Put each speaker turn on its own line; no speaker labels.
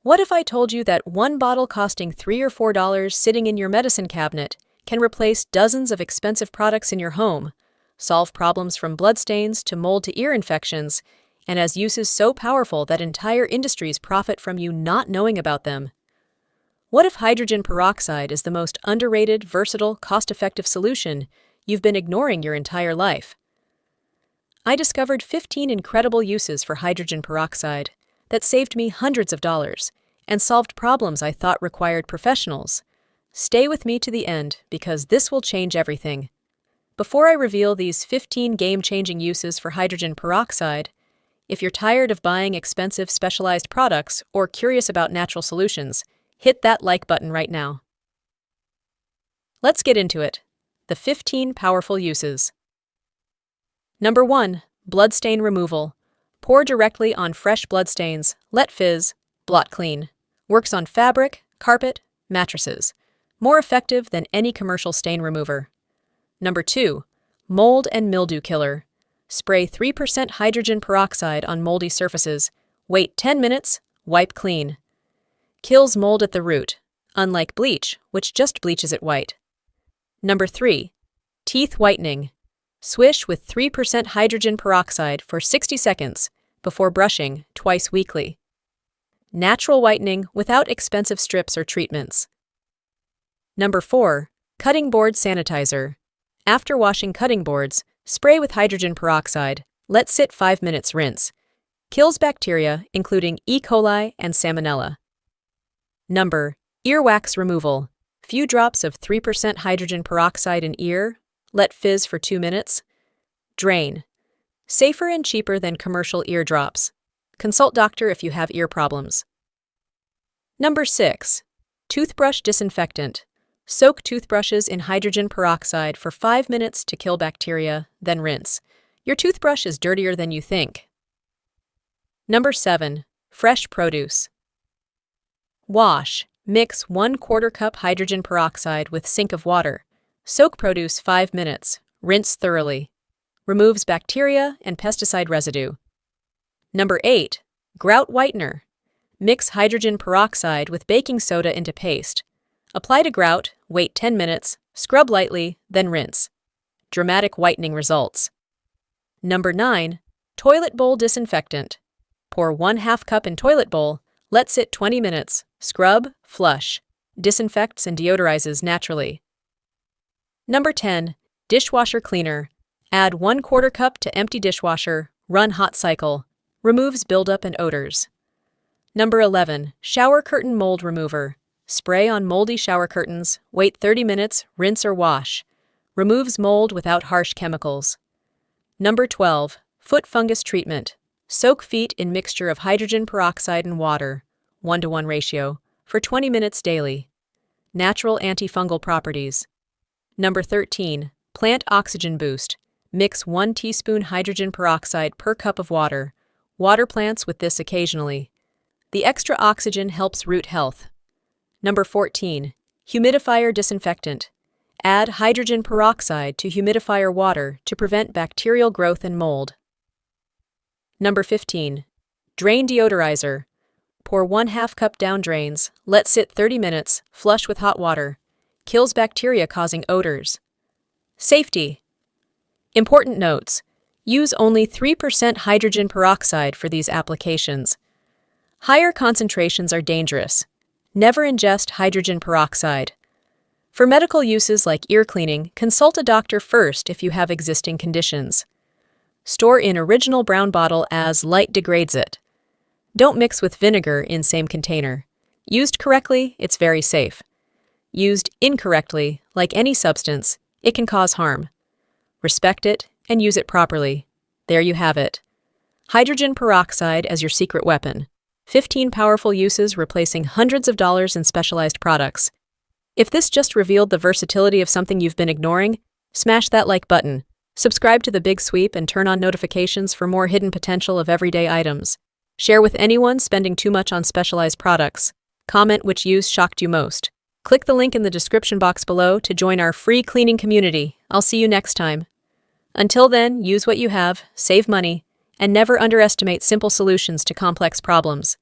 What if I told you that one bottle costing $3 or $4 sitting in your medicine cabinet can replace dozens of expensive products in your home, solve problems from bloodstains to mold to ear infections, and has uses so powerful that entire industries profit from you not knowing about them? What if hydrogen peroxide is the most underrated, versatile, cost-effective solution you've been ignoring your entire life? I discovered 15 incredible uses for hydrogen peroxide that saved me hundreds of dollars and solved problems I thought required professionals. Stay with me to the end because this will change everything. Before I reveal these 15 game-changing uses for hydrogen peroxide, if you're tired of buying expensive specialized products or curious about natural solutions, hit that like button right now. Let's get into it. The 15 powerful uses. Number 1. Bloodstain removal. Pour directly on fresh bloodstains, let fizz, blot clean. Works on fabric, carpet, mattresses. More effective than any commercial stain remover. Number 2. Mold and mildew killer. Spray 3% hydrogen peroxide on moldy surfaces. Wait 10 minutes, wipe clean. Kills mold at the root, unlike bleach, which just bleaches it white. Number 3. Teeth whitening. Swish with 3% hydrogen peroxide for 60 seconds before brushing twice weekly. Natural whitening without expensive strips or treatments. Number 4. Cutting board sanitizer. After washing cutting boards, spray with hydrogen peroxide. Let sit 5 minutes, rinse. Kills bacteria, including E. coli and Salmonella. Number. Earwax removal. Few drops of 3% hydrogen peroxide in ear. Let fizz for 2 minutes. Drain. Safer and cheaper than commercial ear drops. Consult doctor if you have ear problems. Number 6. Toothbrush disinfectant. Soak toothbrushes in hydrogen peroxide for 5 minutes to kill bacteria, then rinse. Your toothbrush is dirtier than you think. Number 7. Fresh produce. Wash. Mix 1/4 cup hydrogen peroxide with sink of water. Soak produce 5 minutes. Rinse thoroughly. Removes bacteria and pesticide residue. Number 8. Grout whitener. Mix hydrogen peroxide with baking soda into paste. Apply to grout, wait 10 minutes, scrub lightly, then rinse. Dramatic whitening results. Number 9. Toilet bowl disinfectant. Pour 1/2 cup in toilet bowl, let sit 20 minutes, scrub, flush. Disinfects and deodorizes naturally. Number 10. Dishwasher cleaner. Add 1/4 cup to empty dishwasher, run hot cycle. Removes buildup and odors. Number 11. Shower curtain mold remover. Spray on moldy shower curtains, wait 30 minutes, rinse or wash. Removes mold without harsh chemicals. Number 12. Foot fungus treatment. Soak feet in mixture of hydrogen peroxide and water, 1:1 ratio, for 20 minutes daily. Natural antifungal properties. Number 13. Plant oxygen boost. Mix 1 teaspoon hydrogen peroxide per cup of water. Water plants with this occasionally. The extra oxygen helps root health. Number 14. Humidifier disinfectant. Add hydrogen peroxide to humidifier water to prevent bacterial growth and mold. Number 15. Drain deodorizer. Pour 1/2 cup down drains, let sit 30 minutes, flush with hot water. Kills bacteria causing odors. Safety. Important notes. Use only 3% hydrogen peroxide for these applications. Higher concentrations are dangerous. Never ingest hydrogen peroxide. For medical uses like ear cleaning, consult a doctor first if you have existing conditions. Store in original brown bottle as light degrades it. Don't mix with vinegar in same container. Used correctly, it's very safe. Used incorrectly, like any substance, it can cause harm. Respect it and use it properly. There you have it. Hydrogen peroxide as your secret weapon. 15 powerful uses replacing hundreds of dollars in specialized products. If this just revealed the versatility of something you've been ignoring, smash that like button. Subscribe to The Big Sweep and turn on notifications for more hidden potential of everyday items. Share with anyone spending too much on specialized products. Comment which use shocked you most. Click the link in the description box below to join our free cleaning community. I'll see you next time. Until then, use what you have, save money, and never underestimate simple solutions to complex problems.